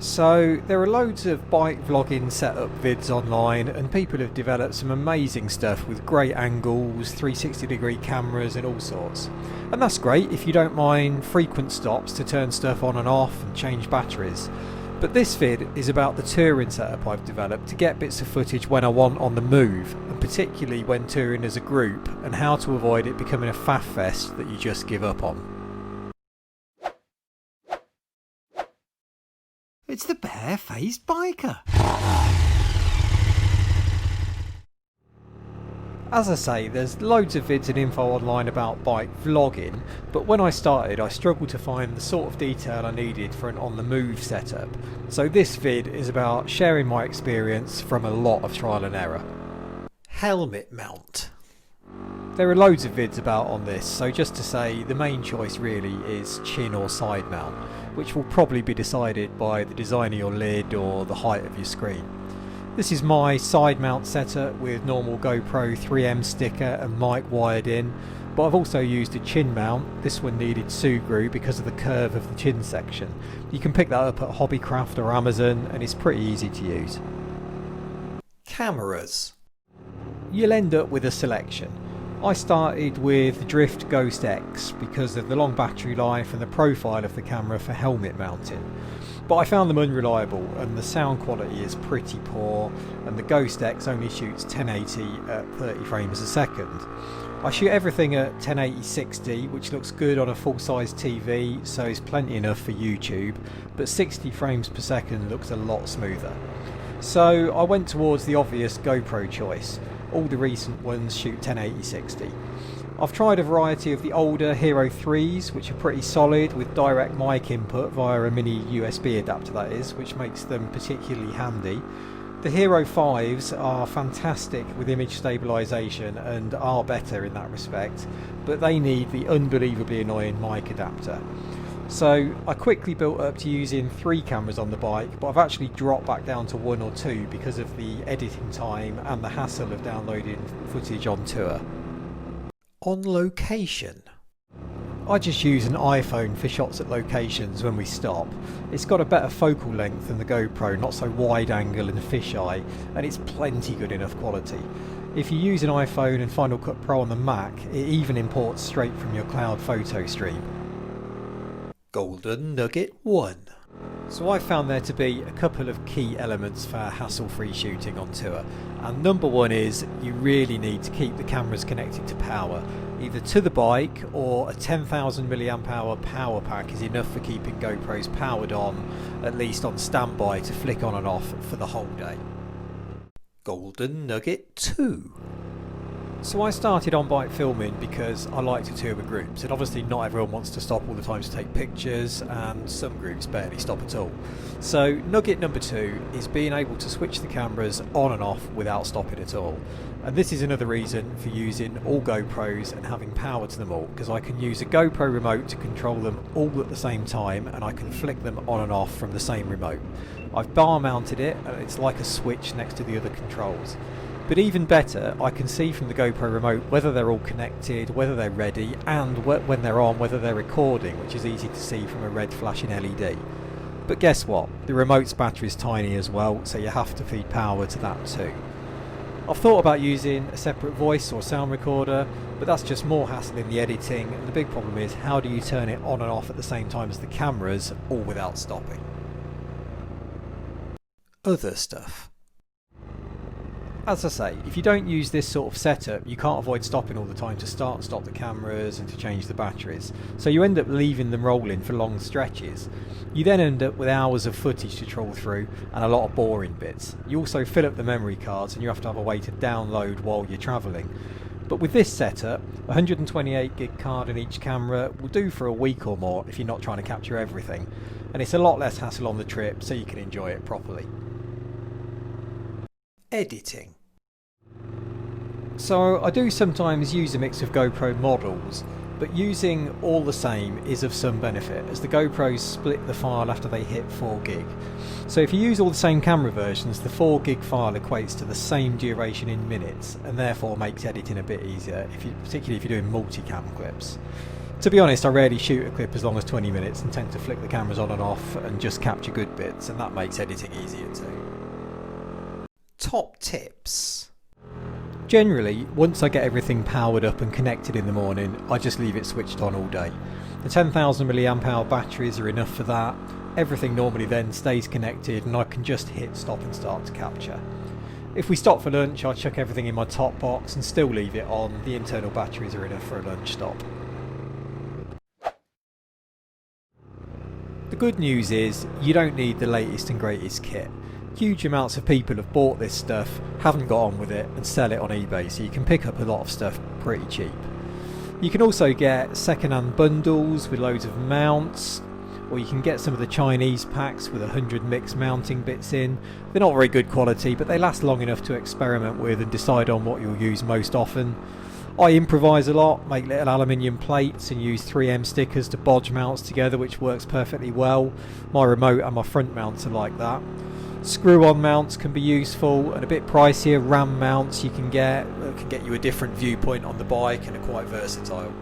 So there are loads of bike vlogging setup vids online, and people have developed some amazing stuff with great angles, 360-degree cameras and all sorts. And that's great if you don't mind frequent stops to turn stuff on and off and change batteries. But this vid is about the touring setup I've developed to get bits of footage when I want on the move, and particularly when touring as a group, and how to avoid it becoming a faff fest that you just give up on. It's the bare-faced biker! As I say, there's loads of vids and info online about bike vlogging, but when I started I struggled to find the sort of detail I needed for an on-the-move setup. So this vid is about sharing my experience from a lot of trial and error. Helmet mount. There are loads of vids about on this, so just to say the main choice really is chin or side mount, which will probably be decided by the design of your lid or the height of your screen. This is my side mount setup with normal GoPro 3M sticker and mic wired in, but I've also used a chin mount. This one needed Sugru because of the curve of the chin section. You can pick that up at Hobbycraft or Amazon and it's pretty easy to use. Cameras. You'll end up with a selection. I started with Drift Ghost X because of the long battery life and the profile of the camera for helmet mounting. But I found them unreliable and the sound quality is pretty poor, and the Ghost X only shoots 1080 at 30 frames a second. I shoot everything at 1080-60, which looks good on a full-size TV, so is plenty enough for YouTube, but 60 frames per second looks a lot smoother. So I went towards the obvious GoPro choice. All the recent ones shoot 1080-60. I've tried a variety of the older Hero 3s, which are pretty solid with direct mic input via a mini USB adapter, that is, which makes them particularly handy. The Hero 5s are fantastic with image stabilisation and are better in that respect, but they need the unbelievably annoying mic adapter. So I quickly built up to using 3 cameras on the bike, but I've actually dropped back down to 1 or 2 because of the editing time and the hassle of downloading footage on tour. On location. I just use an iPhone for shots at locations when we stop. It's got a better focal length than the GoPro, not so wide angle and fisheye, and it's plenty good enough quality. If you use an iPhone and Final Cut Pro on the Mac, it even imports straight from your cloud photo stream. Golden Nugget 1. So I found there to be a couple of key elements for hassle-free shooting on tour, and number one is you really need to keep the cameras connected to power, either to the bike or a 10,000 mAh power pack is enough for keeping GoPros powered on, at least on standby to flick on and off for the whole day. Golden Nugget 2. So I started on bike filming because I like to tour with groups, and obviously not everyone wants to stop all the time to take pictures, and some groups barely stop at all. So nugget number 2 is being able to switch the cameras on and off without stopping at all. And this is another reason for using all GoPros and having power to them all, because I can use a GoPro remote to control them all at the same time, and I can flick them on and off from the same remote. I've bar mounted it and it's like a switch next to the other controls. But even better, I can see from the GoPro remote whether they're all connected, whether they're ready, and when they're on, whether they're recording, which is easy to see from a red flashing LED. But guess what? The remote's battery is tiny as well, so you have to feed power to that too. I've thought about using a separate voice or sound recorder, but that's just more hassle in the editing, and the big problem is how do you turn it on and off at the same time as the cameras, all without stopping? Other stuff. As I say, if you don't use this sort of setup, you can't avoid stopping all the time to start and stop the cameras and to change the batteries, so you end up leaving them rolling for long stretches. You then end up with hours of footage to trawl through and a lot of boring bits. You also fill up the memory cards and you have to have a way to download while you're travelling. But with this setup, a 128GB card in each camera will do for a week or more if you're not trying to capture everything, and it's a lot less hassle on the trip so you can enjoy it properly. Editing. So I do sometimes use a mix of GoPro models, but using all the same is of some benefit, as the GoPros split the file after they hit 4GB. So if you use all the same camera versions, the 4GB file equates to the same duration in minutes, and therefore makes editing a bit easier, particularly if you're doing multicam clips. To be honest, I rarely shoot a clip as long as 20 minutes and tend to flick the cameras on and off and just capture good bits, and that makes editing easier too. Top tips. Generally, once I get everything powered up and connected in the morning, I just leave it switched on all day. The 10,000 mAh batteries are enough for that. Everything normally then stays connected and I can just hit stop and start to capture. If we stop for lunch, I chuck everything in my top box and still leave it on. The internal batteries are enough for a lunch stop. The good news is, you don't need the latest and greatest kit. Huge amounts of people have bought this stuff, haven't got on with it, and sell it on eBay, so you can pick up a lot of stuff pretty cheap. You can also get second-hand bundles with loads of mounts, or you can get some of the Chinese packs with 100 mixed mounting bits in. They're not very good quality, but they last long enough to experiment with and decide on what you'll use most often. I improvise a lot, make little aluminium plates and use 3M stickers to bodge mounts together, which works perfectly well. My remote and my front mounts are like that. Screw-on mounts can be useful, and a bit pricier RAM mounts you can get you a different viewpoint on the bike and are quite versatile.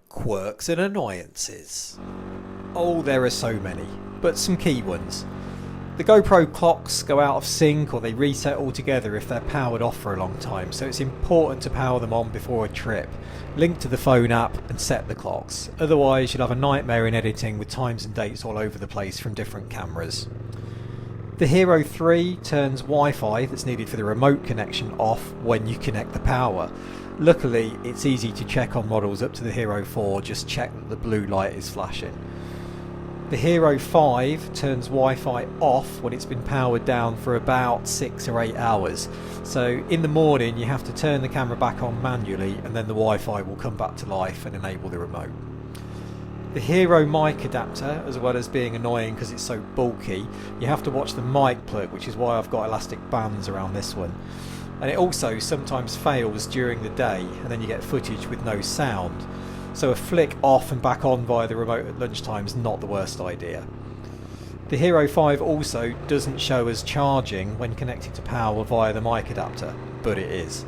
Quirks and annoyances. Oh, there are so many, but some key ones. The GoPro clocks go out of sync or they reset altogether if they're powered off for a long time, so it's important to power them on before a trip. Link to the phone app and set the clocks, otherwise you'll have a nightmare in editing with times and dates all over the place from different cameras. The Hero 3 turns Wi-Fi that's needed for the remote connection off when you connect the power. Luckily, it's easy to check on models up to the Hero 4, just check that the blue light is flashing. The Hero 5 turns Wi-Fi off when it's been powered down for about 6 or 8 hours. So in the morning you have to turn the camera back on manually and then the Wi-Fi will come back to life and enable the remote. The Hero mic adapter, as well as being annoying because it's so bulky, you have to watch the mic plug, which is why I've got elastic bands around this one. And it also sometimes fails during the day and then you get footage with no sound. So a flick off and back on via the remote at lunchtime is not the worst idea. The Hero 5 also doesn't show as charging when connected to power via the mic adapter, but it is.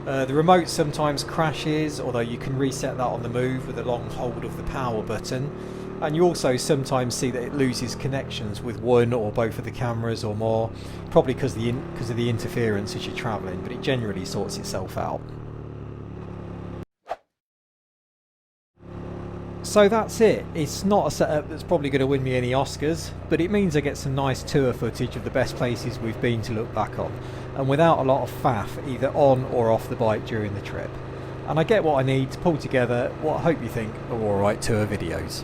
The remote sometimes crashes, although you can reset that on the move with a long hold of the power button. And you also sometimes see that it loses connections with one or both of the cameras or more, probably because of the interference as you're travelling, but it generally sorts itself out. So that's it. It's not a setup that's probably going to win me any Oscars, but it means I get some nice tour footage of the best places we've been to look back on, and without a lot of faff either on or off the bike during the trip. And I get what I need to pull together what I hope you think are alright tour videos.